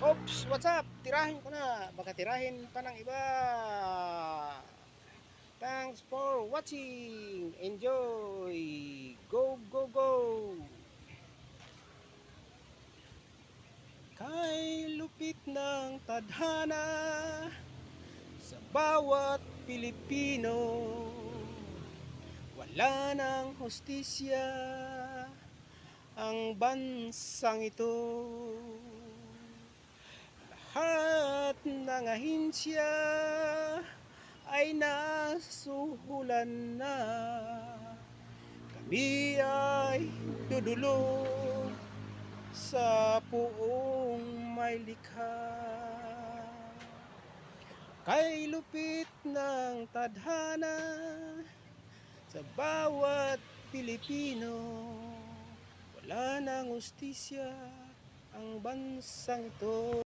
Oops, what's up? Tirahin ko na. Baka tirahin pa ng iba. Thanks for watching. Enjoy. Go, go, go. Kay lupit ng tadhana sa bawat Pilipino, wala nang hustisya ang bansang ito. Lahat ng ahensya ay nasuhulan na. Kami ay dudulog sa puong may likha. Kay lupit ng tadhana sa bawat Pilipino, wala nang hustisya ang bansang ito.